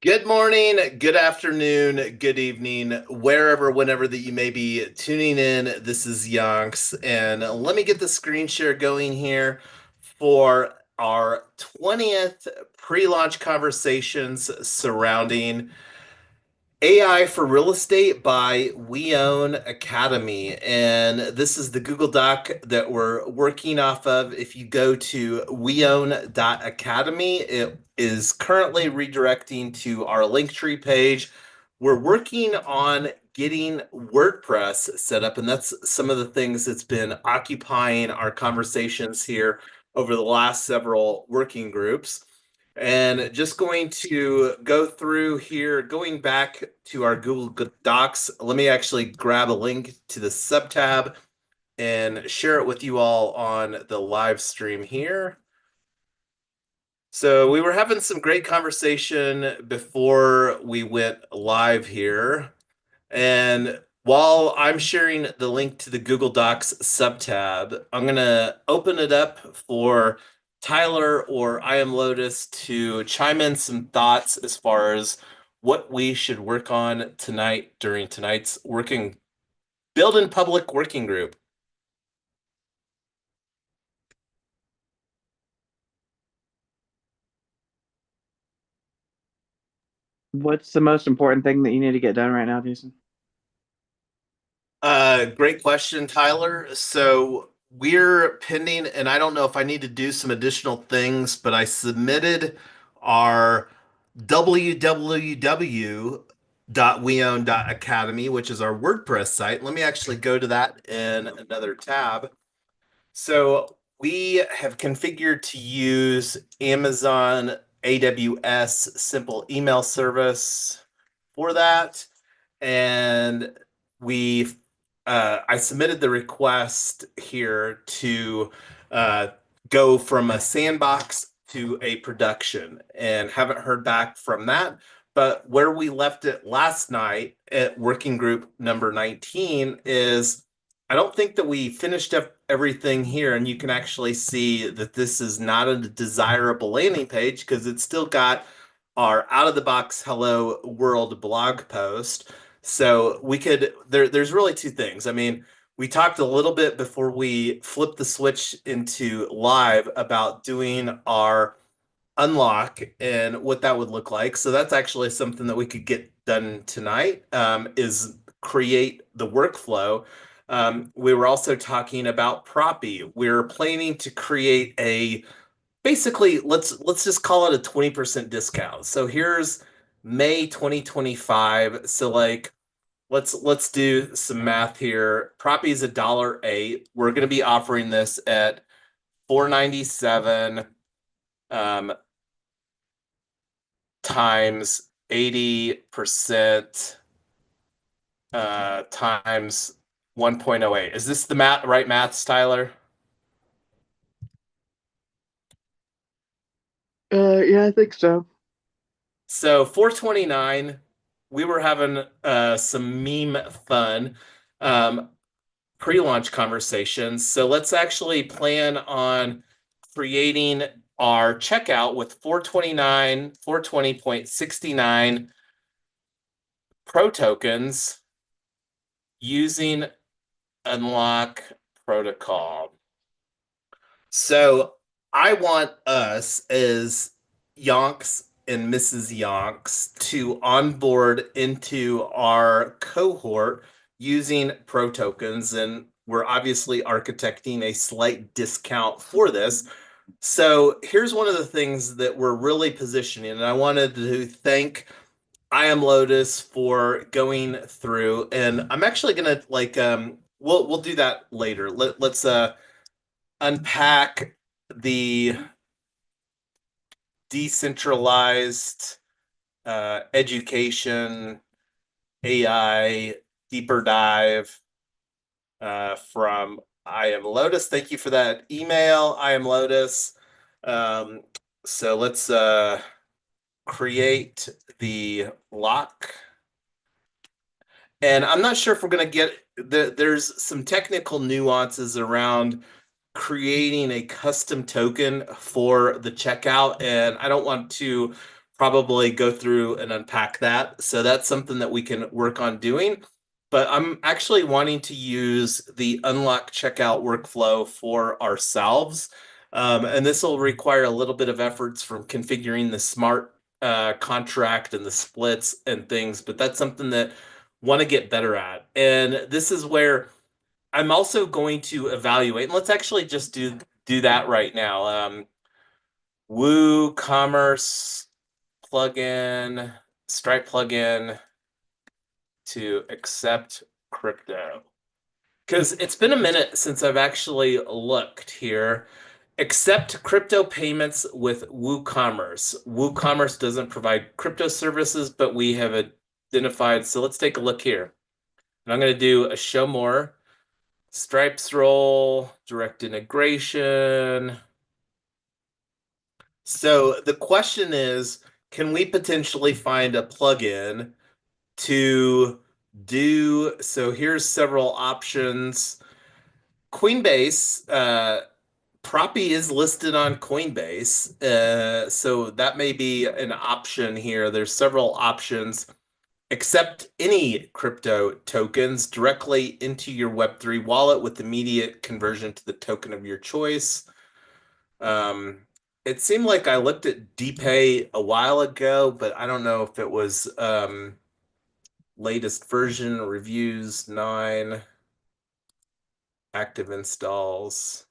Good morning, good afternoon, good evening, wherever, whenever that you may be tuning in. This is Yonks, and let me get the screen share going here for our 20th pre-launch conversations surrounding AI for Real Estate by WeOwn.Academy. And this is the Google Doc that we're working off of. If you go to WeOwn.Academy, it is currently redirecting to our Linktree page. We're working on getting WordPress set up, and that's some of the things that's been occupying our conversations here over the last several working groups. And just going to go through here, going back to our Google Docs. Let me actually grab a link to the sub tab and share it with you all on the live stream here. So we were having some great conversation before we went live here. And while I'm sharing the link to the Google Docs subtab, I'm going to open it up for Tyler or I Am Lotus to chime in some thoughts as far as what we should work on tonight during tonight's build in public working group. What's the most important thing that you need to get done right now, Jason? Great question, Tyler. So we're pending, and I don't know if I need to do some additional things, but I submitted our www.weown.academy, which is our WordPress site. Let me actually go to that in another tab. So we have configured to use Amazon AWS simple email service for that. And we I submitted the request here to uh, go from a sandbox to a production and haven't heard back from that. But where we left it last night at working group number 19 is I don't think that we finished up everything here. And you can actually see that this is not a desirable landing page because it's still got our out of the box hello world blog post. So there's really two things. I mean, we talked a little bit before we flipped the switch into live about doing our unlock and what that would look like. So that's actually something that we could get done tonight, is create the workflow. We were also talking about Proppy. We're planning to create a basically let's just call it a 20% discount. So here's May 2025. So like let's do some math here. Proppy is $1.08. We're going to be offering this at 497 um, times 80% times 1.08. Is this the right math, Tyler? Yeah, I think so. So 429, we were having some meme fun pre-launch conversations. So let's actually plan on creating our checkout with 429, 420.69 pro tokens using unlock protocol. So I want us as Yonks and Mrs. Yonks to onboard into our cohort using pro tokens. And we're obviously architecting a slight discount for this. So here's one of the things that we're really positioning. And I wanted to thank I Am Lotus for going through. And I'm actually gonna we'll do that later. Let's unpack the decentralized education AI deeper dive from I Am Lotus. Thank you for that email, I Am Lotus. Um, so let's create the lock. And I'm not sure if we're going to there's some technical nuances around creating a custom token for the checkout. And I don't want to probably go through and unpack that. So that's something that we can work on doing. But I'm actually wanting to use the unlock checkout workflow for ourselves. And this will require a little bit of efforts from configuring the smart contract and the splits and things, but that's something that want to get better at. And this is where I'm also going to evaluate. And let's actually just do that right now. WooCommerce plugin, Stripe plugin to accept crypto. Because it's been a minute since I've actually looked here. Accept crypto payments with WooCommerce. WooCommerce doesn't provide crypto services, but we have identified. So let's take a look here. And I'm going to do a show more. Stripe's role, direct integration. So the question is, can we potentially find a plugin to do? So here's several options. Coinbase, Proppy is listed on Coinbase, so that may be an option here. There's several options. Accept any crypto tokens directly into your Web3 wallet with immediate conversion to the token of your choice. It seemed like I looked at DPay a while ago, but I don't know if it was latest version, reviews 9, active installs.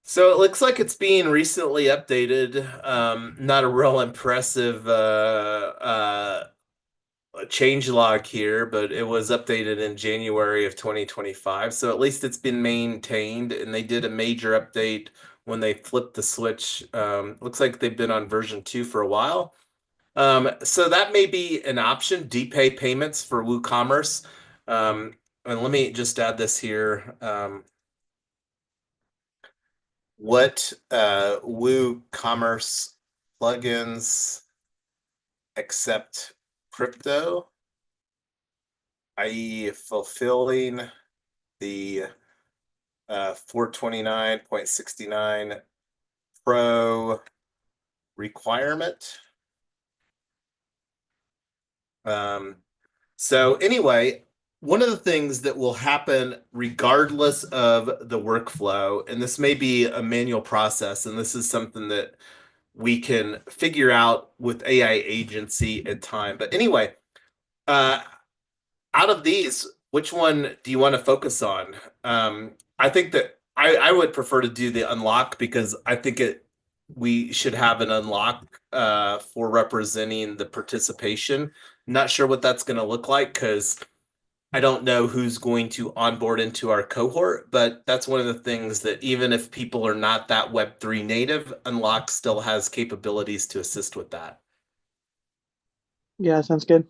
So it looks like it's being recently updated. Not a real impressive change log here, but it was updated in January of 2025. So at least it's been maintained, and they did a major update when they flipped the switch. Looks like they've been on version 2 for a while. So that may be an option, DPay payments for WooCommerce. And let me just add this here. What WooCommerce plugins accept crypto, i.e., fulfilling the 429.69 Pro requirement. So anyway, one of the things that will happen regardless of the workflow, and this may be a manual process, and this is something that we can figure out with AI agency and time. But anyway, uh, out of these, which one do you want to focus on? I think that I would prefer to do the unlock because I think we should have an unlock for representing the participation. Not sure what that's going to look like because I don't know who's going to onboard into our cohort, but that's one of the things that even if people are not that Web3 native, Unlock still has capabilities to assist with that. Yeah, sounds good.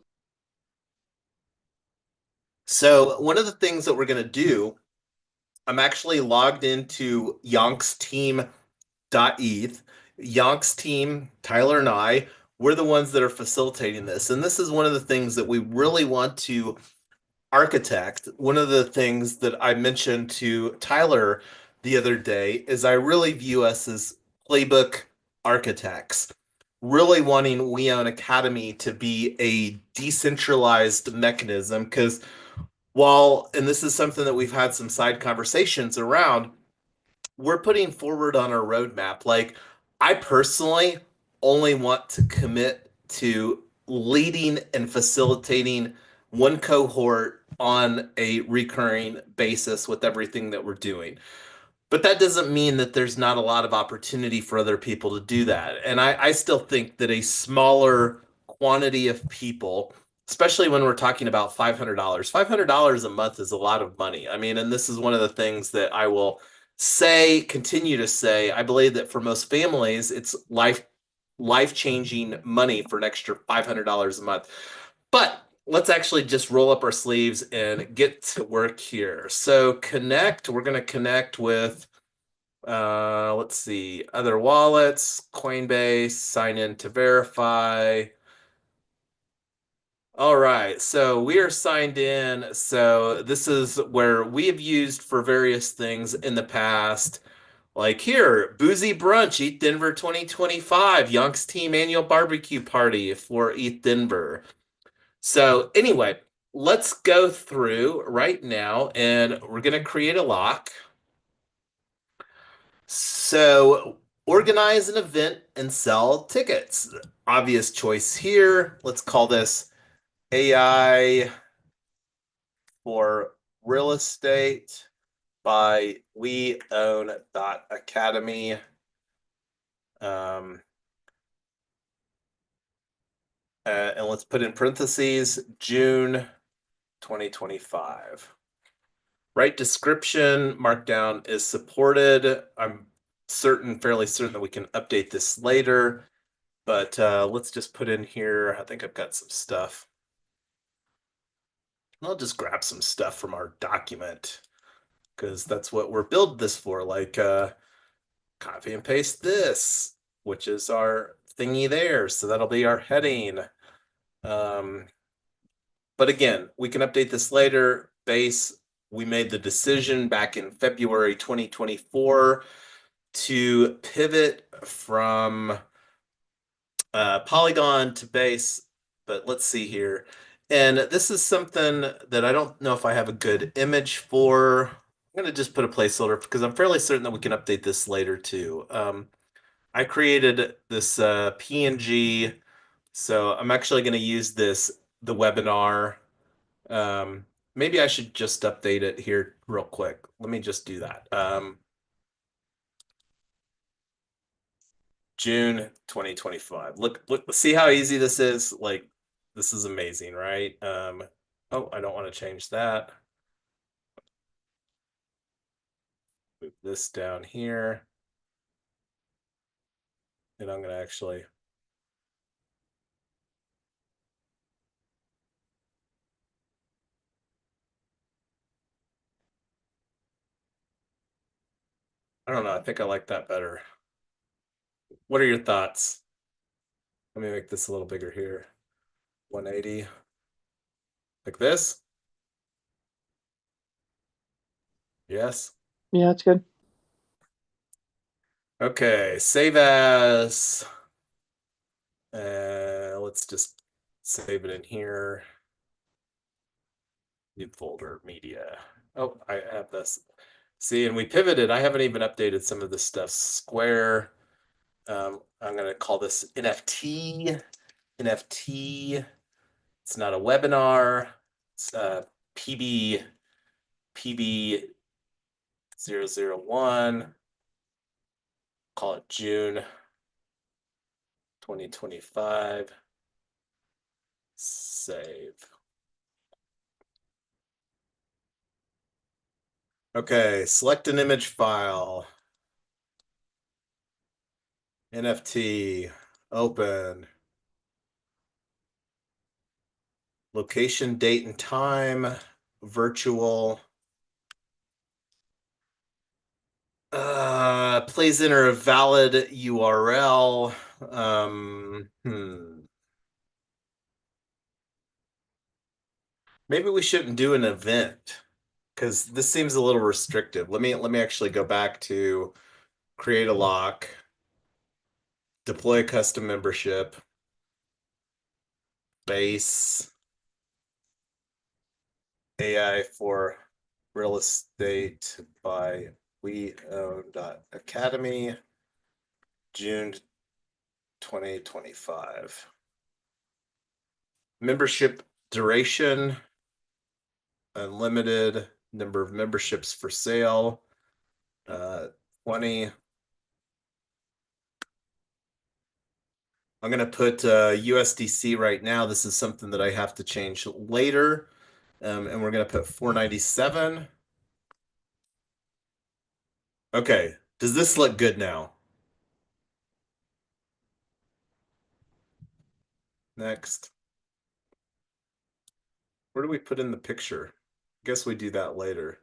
So one of the things that we're going to do, I'm actually logged into yonksteam.eth. Yonk's team, Tyler and I, we're the ones that are facilitating this. And this is one of the things that we really want to architect. One of the things that I mentioned to Tyler the other day is I really view us as playbook architects, really wanting WeOwn.Academy to be a decentralized mechanism. Because while, and this is something that we've had some side conversations around, we're putting forward on our roadmap. Like, I personally only want to commit to leading and facilitating one cohort on a recurring basis with everything that we're doing. But that doesn't mean that there's not a lot of opportunity for other people to do that. And I still think that a smaller quantity of people, especially when we're talking about $500 a month is a lot of money. I mean, and this is one of the things that I will say, continue to say, I believe that for most families, it's life-changing money for an extra $500 a month. But let's actually just roll up our sleeves and get to work here. So connect, we're going to connect with, let's see, other wallets, Coinbase, sign in to verify. All right, so we are signed in. So this is where we have used for various things in the past, Like here, Boozy Brunch, Eat Denver 2025, Yonk's Team Annual Barbecue Party for Eat Denver. So anyway, let's go through right now and we're going to create a lock. So organize an event and sell tickets. Obvious choice here. Let's call this AI for real estate by WeOwn.Academy. Um, and let's put in parentheses June 2025. Right description markdown is supported. I'm fairly certain that we can update this later, but let's just put in here. I think I've got some stuff. I'll just grab some stuff from our document because that's what we're building this for. Like copy and paste this, which is our thingy there. So that'll be our heading. But again, we can update this later. Base, we made the decision back in February 2024 to pivot from Polygon to base. But let's see here. And this is something that I don't know if I have a good image for. I'm going to just put a placeholder because I'm fairly certain that we can update this later too. I created this PNG, so I'm actually going to use the webinar. Maybe I should just update it here real quick. Let me just do that. June 2025. Look, see how easy this is? Like, this is amazing, right? Oh, I don't want to change that. Move this down here. And I'm going to actually I don't know. I think I like that better. What are your thoughts? Let me make this a little bigger here. 180. Like this? Yes. Yeah, that's good. Okay, save as. Let's just save it in here. New folder, media. Oh, I have this. See, and we pivoted. I haven't even updated some of this stuff. Square. I'm going to call this NFT. NFT. It's not a webinar. It's PB 001. Call it June 2025. Save. Okay, select an image file. NFT. Open. Location, date, and time. Virtual. Please enter a valid URL. Maybe we shouldn't do an event because this seems a little restrictive. Let me actually go back to create a lock, deploy a custom membership, base, AI for real estate by WeOwn.Academy, June 2025. Membership duration, unlimited number of memberships for sale, 20. I'm going to put USDC right now. This is something that I have to change later. And we're going to put 497. Okay. Does this look good now? Next. Where do we put in the picture? I guess we do that later.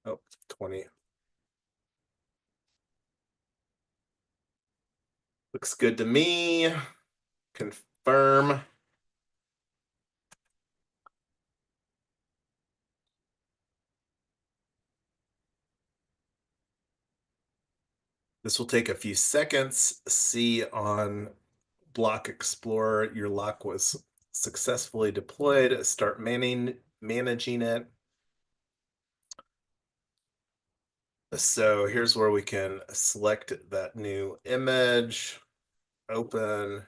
Oh, 20. Looks good to me. Confirm. This will take a few seconds. See on Block Explorer, your lock was successfully deployed. Start managing it. So here's where we can select that new image, open,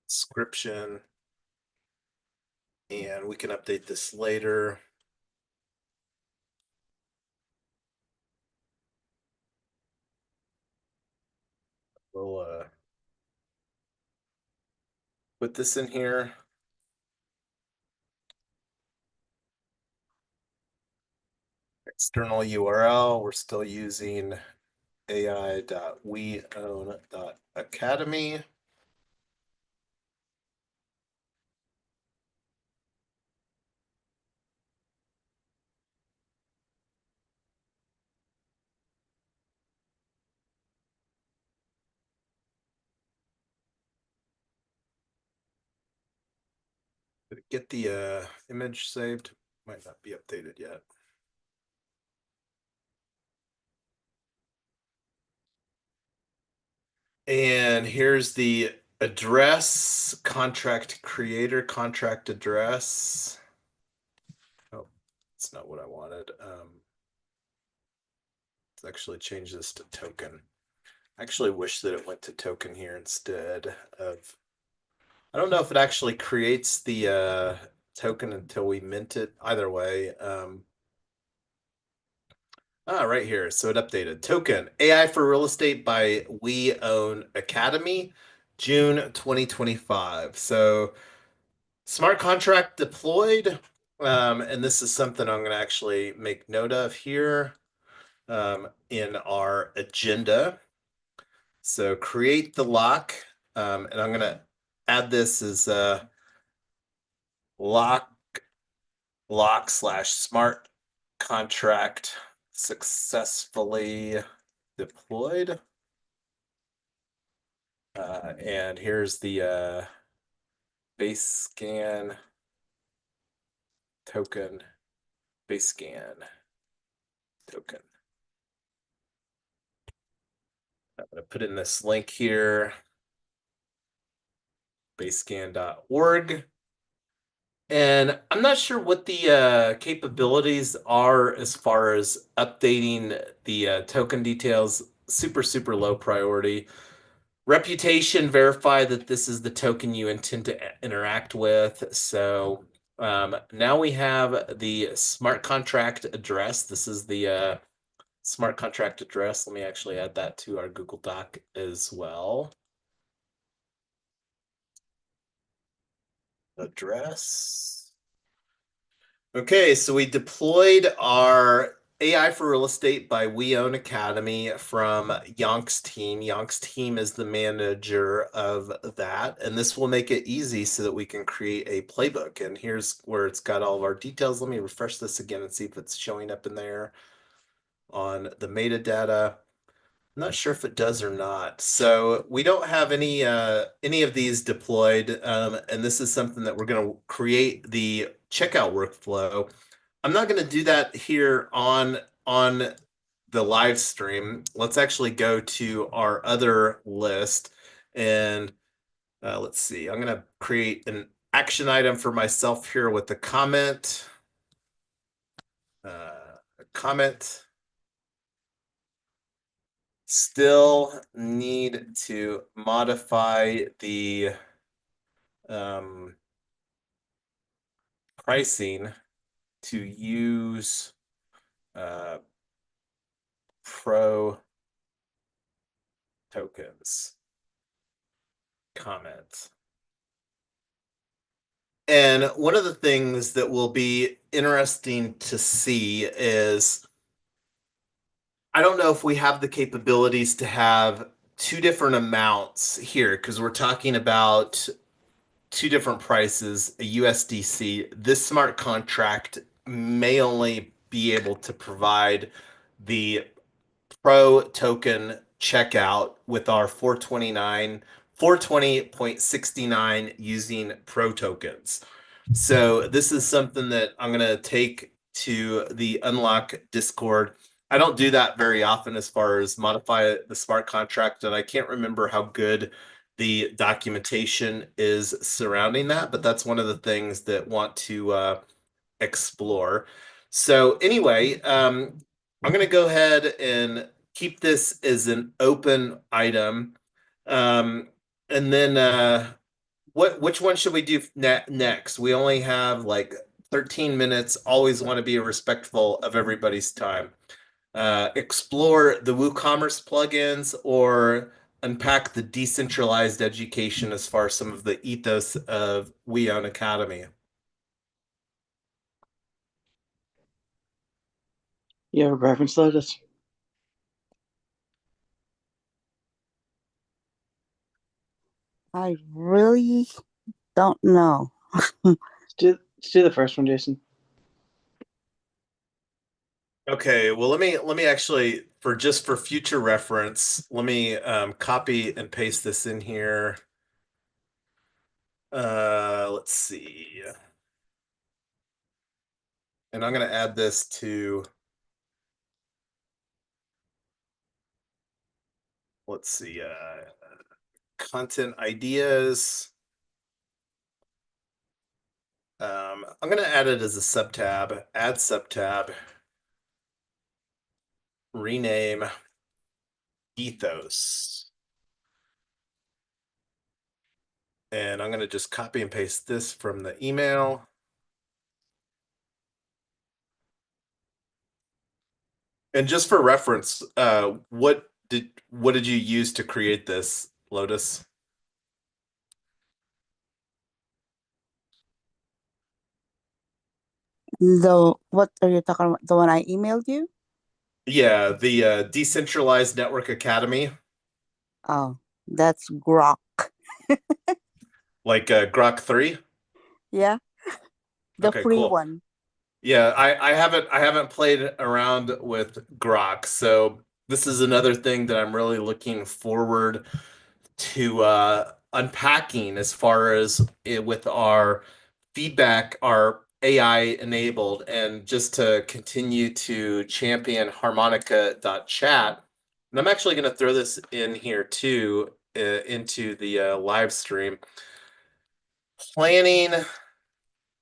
description, and we can update this later. We'll put this in here. External URL, we're still using ai.weown.academy. Did it get the image saved? Might not be updated yet. And here's the address, contract creator, contract address. Oh, it's not what I wanted. Let's actually change this to token. I actually wish that it went to token here instead of, I don't know if it actually creates the token until we mint it. Either way, right here. So it updated. Token, AI for Real Estate by WeOwn.Academy, June 2025. So smart contract deployed. And this is something I'm going to actually make note of here in our agenda. So create the lock. And I'm going to add this as lock/smart contract successfully deployed. And here's the base scan token, base scan token. I'm going to put in this link here, basescan.org. And I'm not sure what the capabilities are as far as updating the token details. Super low priority. Reputation, verify that this is the token you intend to interact with. So now we have the smart contract address. This is the smart contract address. Let me actually add that to our Google Doc as well. Address. Okay, so we deployed our AI for Real Estate by WeOwn.Academy from Yonk's team. Yonk's team is the manager of that, and this will make it easy so that we can create a playbook. And here's where it's got all of our details. Let me refresh this again and see if it's showing up in there on the metadata. I'm not sure if it does or not. So we don't have any of these deployed, and this is something that we're going to create the checkout workflow. I'm not going to do that here on the live stream. Let's actually go to our other list, and let's see. I'm going to create an action item for myself here with the comment. A comment. Still need to modify the pricing to use pro tokens. Comment. And one of the things that will be interesting to see is, I don't know if we have the capabilities to have two different amounts here, because we're talking about two different prices, a USDC. This smart contract may only be able to provide the pro token checkout with our 420.69 using pro tokens. So this is something that I'm going to take to the unlock Discord. I don't do that very often as far as modify the smart contract, and I can't remember how good the documentation is surrounding that, but that's one of the things that want to explore. So anyway, I'm going to go ahead and keep this as an open item. And then which one should we do next? We only have like 13 minutes. Always want to be respectful of everybody's time. Explore the WooCommerce plugins or unpack the decentralized education as far as some of the ethos of WeOwn.Academy. You have a preference, Lotus? I really don't know. Let's do the first one, Jason. Okay, well let me actually for future reference, let me copy and paste this in here. Let's see. And I'm going to add this to, let's see, content ideas. I'm going to add it as a subtab, add subtab, rename ethos. And I'm going to just copy and paste this from the email. And just for reference, what did you use to create this, Lotus? What are you talking about? The one I emailed you? Yeah, the Decentralized Network Academy, Oh, that's Grok. like Grok 3. Yeah, the Okay, free cool. one. Yeah, I haven't played around with Grok, so this is another thing that I'm really looking forward to unpacking as far as with our feedback, our AI enabled, and just to continue to champion harmonica.chat. And I'm actually going to throw this in here too, into the live stream. Planning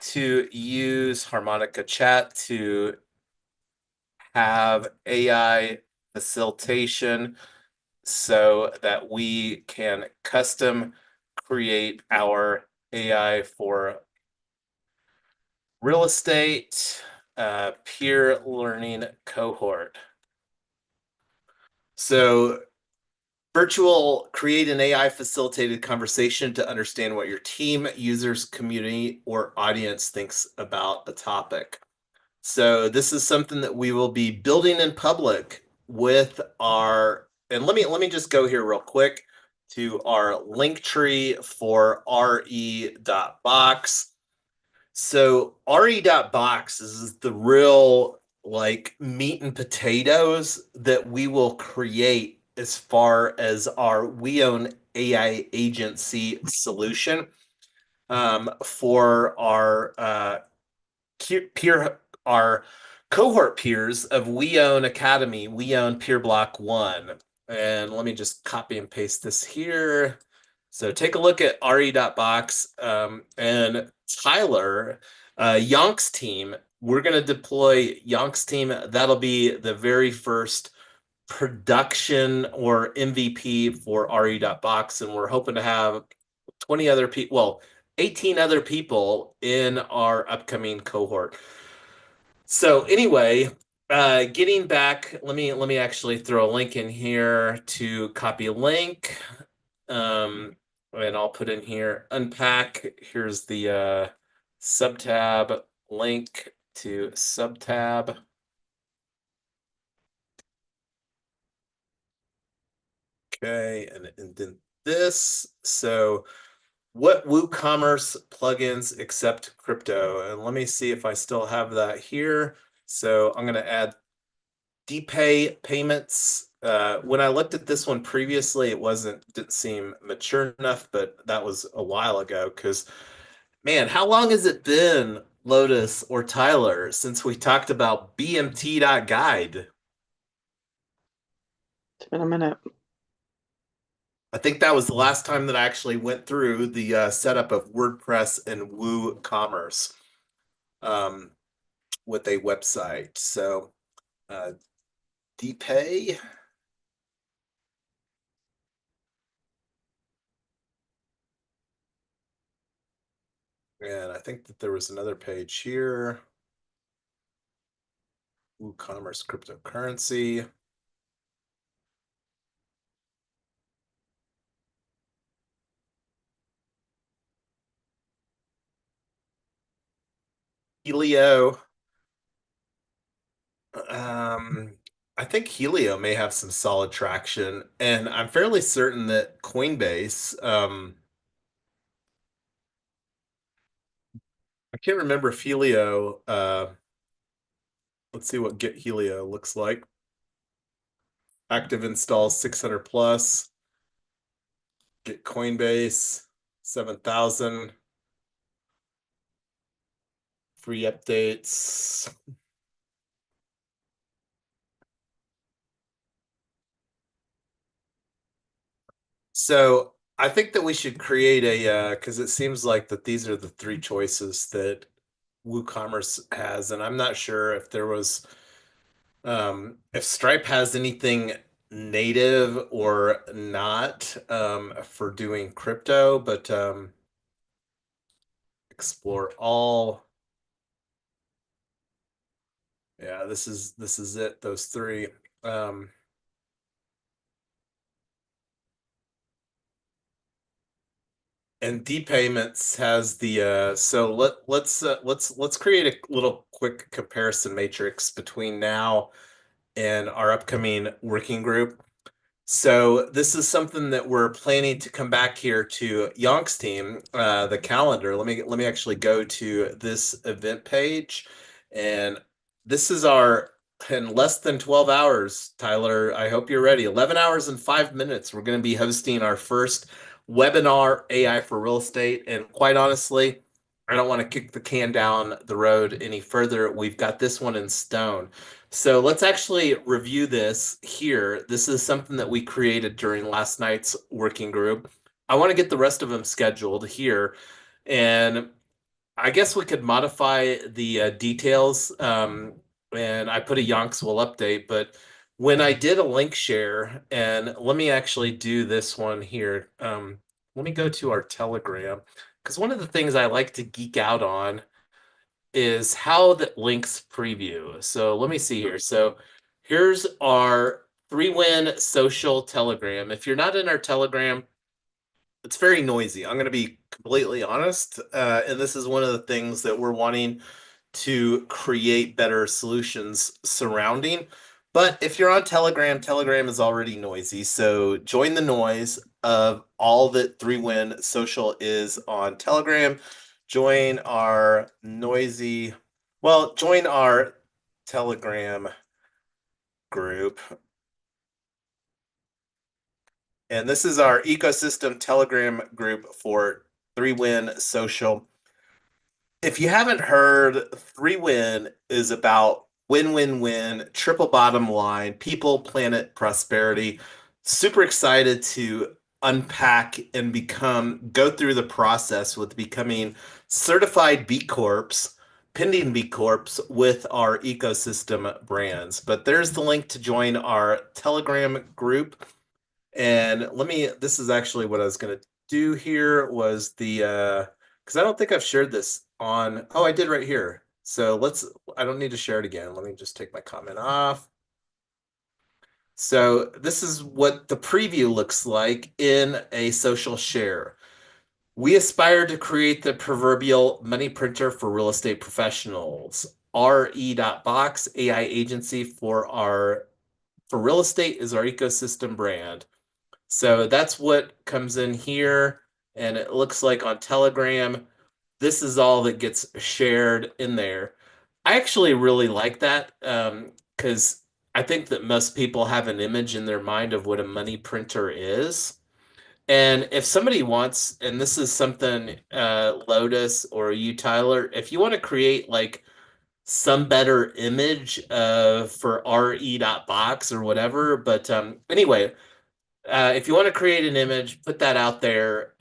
to use Harmonica Chat to have AI facilitation so that we can custom create our AI for real estate peer learning cohort. So virtual create an AI facilitated conversation to understand what your team, users, community, or audience thinks about a topic. So this is something that we will be building in public with our, and let me just go here real quick to our link tree for re.box. So re.box is the real like meat and potatoes that we will create as far as our WeOwn AI agency solution for our peer our cohort peers of WeOwn.Academy, WeOwn Peer Block 1. And let me just copy and paste this here. So take a look at re.box and Tyler, Yonk's team. We're going to deploy Yonk's team. That'll be the very first production or MVP for re.box. And we're hoping to have 20 other people, well, 18 other people in our upcoming cohort. So anyway, getting back, let me actually throw a link in here to copy a link. And I'll put in here unpack. Here's the subtab link to subtab. Okay, and then this. So what WooCommerce plugins accept crypto? And let me see if I still have that here. So I'm going to add DPay payments. When I looked at this one previously, it didn't seem mature enough, but that was a while ago. Because man, how long has it been Lotus, or Tyler, since we talked about BMT.guide. It's been a minute. I think that was the last time that I actually went through the setup of WordPress and WooCommerce with a website. So, DPay. And I think that there was another page here. WooCommerce cryptocurrency. Helio. I think Helio may have some solid traction, and I'm fairly certain that Coinbase, I can't remember if Helio, let's see what Get Helio looks like. Active installs 600 plus. Get Coinbase 7,000. Free updates. So I think that we should create a because it seems like that these are the three choices that WooCommerce has, and I'm not sure if there was if Stripe has anything native or not for doing crypto, but explore all. Yeah, this is it, those three. And D payments has the so let's create a little quick comparison matrix between now and our upcoming working group. So this is something that we're planning to come back here to Yonk's team, the calendar. Let me actually go to this event page, and this is our in less than 12 hours, Tyler. I hope you're ready. 11 hours and 5 minutes. We're going to be hosting our first webinar, AI for real estate, and quite honestly, I don't want to kick the can down the road any further. We've got this one in stone. So let's actually review this here. This is something that we created during last night's working group. I want to get the rest of them scheduled here. And I guess we could modify the details. And I put a Yonksville update, but when I did a link share, and let me actually do this one here. Let me go to our Telegram, because one of the things I like to geek out on is how the links preview. So let me see here. So here's our 3Win social Telegram. If you're not in our Telegram, it's very noisy. I'm going to be completely honest. And this is one of the things that we're wanting to create better solutions surrounding. But if you're on Telegram, Telegram is already noisy. So join the noise of all that 3Win social is on Telegram. Join our noisy, well, join our Telegram group. And this is our ecosystem Telegram group for 3Win social. If you haven't heard, 3Win is about win-win-win, triple bottom line, people, planet, prosperity. Super excited to unpack and go through the process with becoming certified B Corps, pending B Corps with our ecosystem brands. But there's the link to join our Telegram group. And this is actually what I was going to do here was because I don't think I've shared this on, oh, I did right here. So I don't need to share it again. Let me just take my comment off. So this is what the preview looks like in a social share. We aspire to create the proverbial money printer for real estate professionals. RE.box AI agency for real estate is our ecosystem brand. So that's what comes in here. And it looks like on Telegram, this is all that gets shared in there. I actually really like that because I think that most people have an image in their mind of what a money printer is. And if somebody wants, and this is something Lotus or you, Tyler, if you want to create like some better image for re.box or whatever, but anyway, if you want to create an image, put that out there.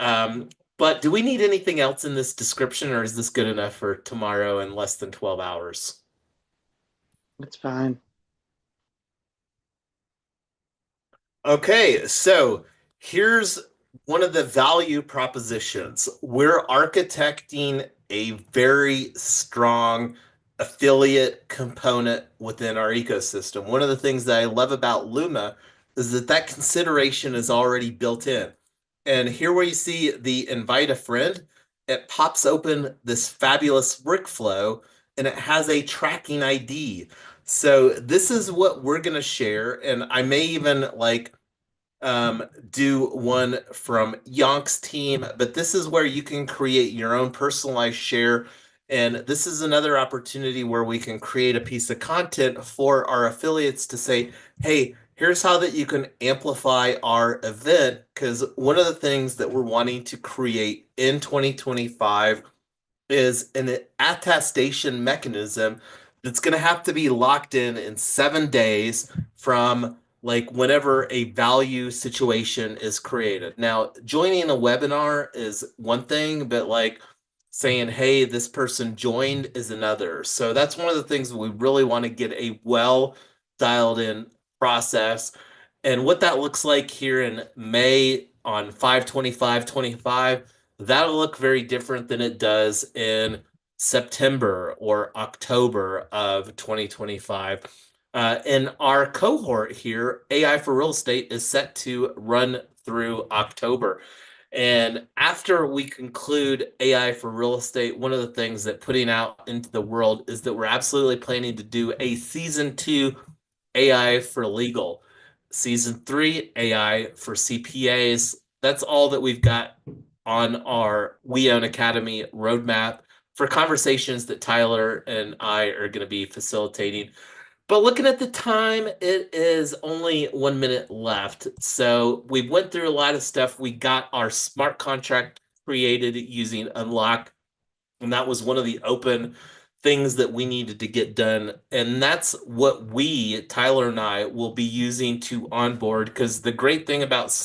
But do we need anything else in this description, or is this good enough for tomorrow in less than 12 hours? It's fine. Okay, so here's one of the value propositions. We're architecting a very strong affiliate component within our ecosystem. One of the things that I love about Luma is that that consideration is already built in. And here where you see the invite a friend, it pops open this fabulous workflow and it has a tracking ID. So this is what we're going to share. And I may even like do one from Yonk's team, but this is where you can create your own personalized share. And this is another opportunity where we can create a piece of content for our affiliates to say, hey, here's how that you can amplify our event. Because one of the things that we're wanting to create in 2025 is an attestation mechanism that's going to have to be locked in 7 days from like whenever a value situation is created. Now, joining a webinar is one thing, but like saying, hey, this person joined is another. So that's one of the things we really want to get a well dialed in process. And what that looks like here in May on 5/25/25, that'll look very different than it does in September or October of 2025. In our cohort here, AI for real estate is set to run through October. And after we conclude AI for real estate, one of the things that putting out into the world is that we're absolutely planning to do a season 2 AI for legal, season 3 AI for CPAs. That's all that we've got on our WeOwn.Academy roadmap for conversations that Tyler and I are going to be facilitating. But looking at the time, it is only 1 minute left. So we went through a lot of stuff. We got our smart contract created using Unlock, and that was one of the open things that we needed to get done. And that's what we, Tyler and I, will be using to onboard. Because the great thing about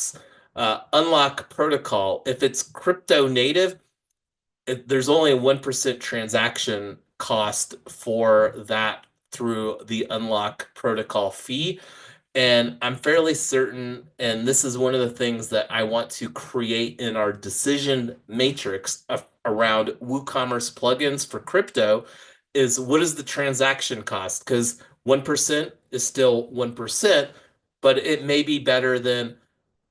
Unlock protocol, if it's crypto native, there's only a 1% transaction cost for that through the Unlock protocol fee. And I'm fairly certain, and this is one of the things that I want to create in our decision matrix around WooCommerce plugins for crypto, is what is the transaction cost? Because 1% is still 1%, but it may be better than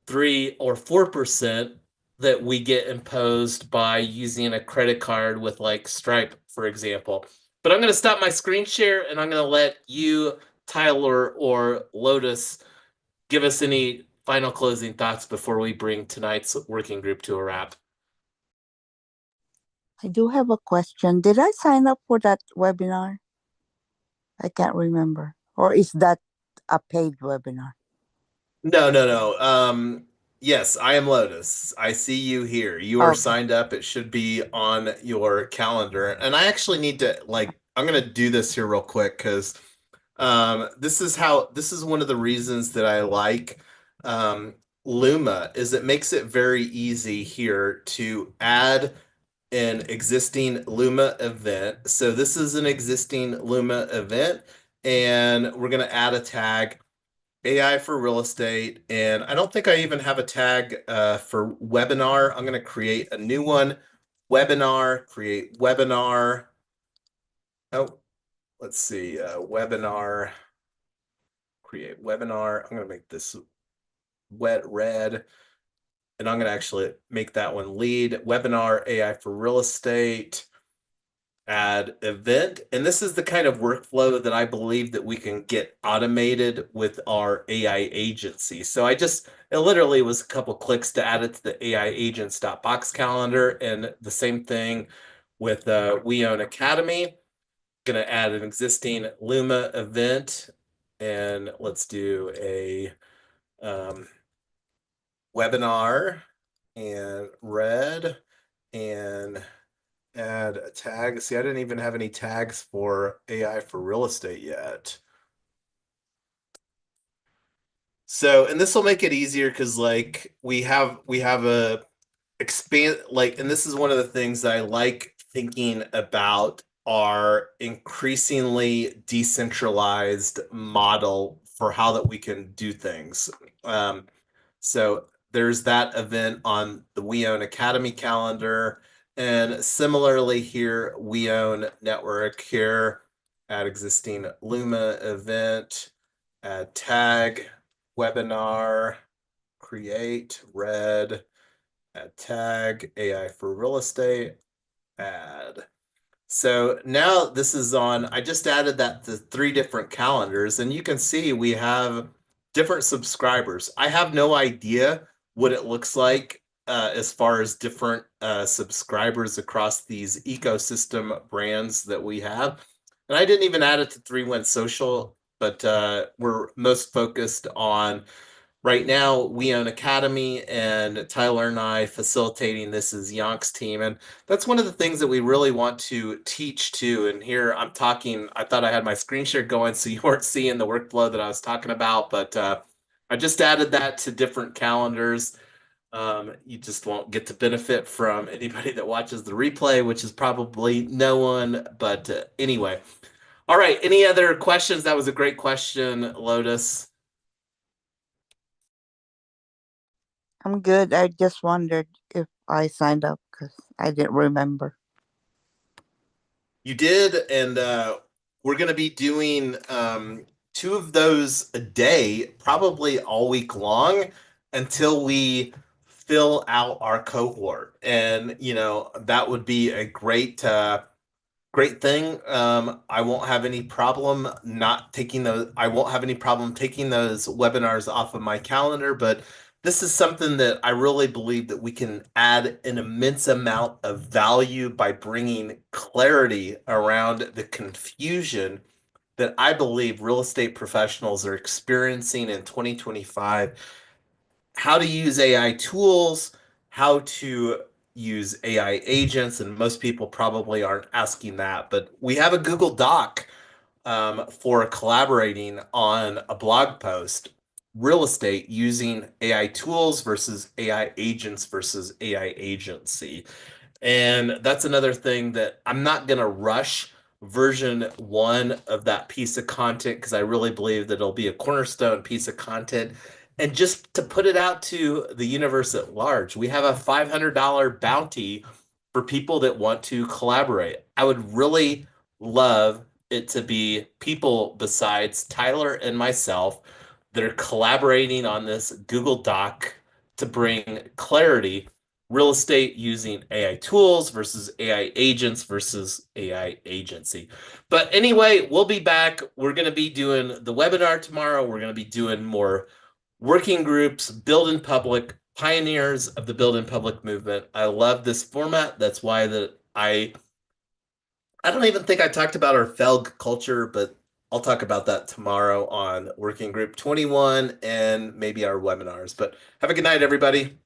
3 or 4% that we get imposed by using a credit card with like Stripe, for example. But I'm going to stop my screen share and I'm going to let you, Tyler, or Lotus give us any final closing thoughts before we bring tonight's working group to a wrap. I do have a question. Did I sign up for that webinar? I can't remember. Or is that a paid webinar? No. Yes, I am Lotus. I see you here. You are Okay. signed up. It should be on your calendar. And I actually need to like, I'm gonna do this here real quick because this is one of the reasons that I like Luma is it makes it very easy here to add an existing Luma event. So this is an existing Luma event, and we're gonna add a tag AI for real estate. And I don't think I even have a tag for webinar. I'm going to create a new one. Webinar, create webinar. Oh, let's see. Webinar, create webinar. I'm going to make this wet red. And I'm going to actually make that one lead. Webinar AI for real estate. Add event. And this is the kind of workflow that I believe that we can get automated with our AI agency. So it literally was a couple clicks to add it to the AI agents.box calendar. And the same thing with WeOwn.Academy. Going to add an existing Luma event. And let's do a webinar. and red and add a tag. See, I didn't even have any tags for AI for real estate yet. So, and this will make it easier because like we have a expand like, and this is one of the things that I like thinking about our increasingly decentralized model for how that we can do things. So there's that event on the WeOwn.Academy calendar. And similarly here, WeOwn.Network here, add existing Luma event, add tag, webinar, create, red, add tag, AI for real estate, add. So now this is on, I just added that to 3 different calendars, and you can see we have different subscribers. I have no idea what it looks like as far as different subscribers across these ecosystem brands that we have. And I didn't even add it to 3-Win Social, but we're most focused on right now WeOwn.Academy, and Tyler and I facilitating this as Yonk's team. And that's one of the things that we really want to teach too. And here I'm talking, I thought I had my screen share going so you weren't seeing the workflow that I was talking about, but I just added that to different calendars. You just won't get to benefit from anybody that watches the replay, which is probably no one. But anyway, all right. Any other questions? That was a great question, Lotus. I'm good. I just wondered if I signed up because I didn't remember. You did, and we're going to be doing 2 of those a day, probably all week long, until we fill out our cohort. And that would be a great thing. I won't have any problem not taking those. I won't have any problem taking those webinars off of my calendar, but this is something that I really believe that we can add an immense amount of value by bringing clarity around the confusion that I believe real estate professionals are experiencing in 2025. How to use AI tools, how to use AI agents, and most people probably aren't asking that, but we have a Google Doc for collaborating on a blog post, real estate using AI tools versus AI agents versus AI agency. And that's another thing that I'm not going to rush version 1 of that piece of content because I really believe that it'll be a cornerstone piece of content. And just to put it out to the universe at large, we have a $500 bounty for people that want to collaborate. I would really love it to be people besides Tyler and myself that are collaborating on this Google Doc to bring clarity. Real estate using AI tools versus AI agents versus AI agency. But anyway, we'll be back. We're going to be doing the webinar tomorrow. We're going to be doing more working groups, build in public, pioneers of the build in public movement. I love this format. That's why that I don't even think I talked about our FELG culture, but I'll talk about that tomorrow on Working Group 21 and maybe our webinars. But have a good night, everybody.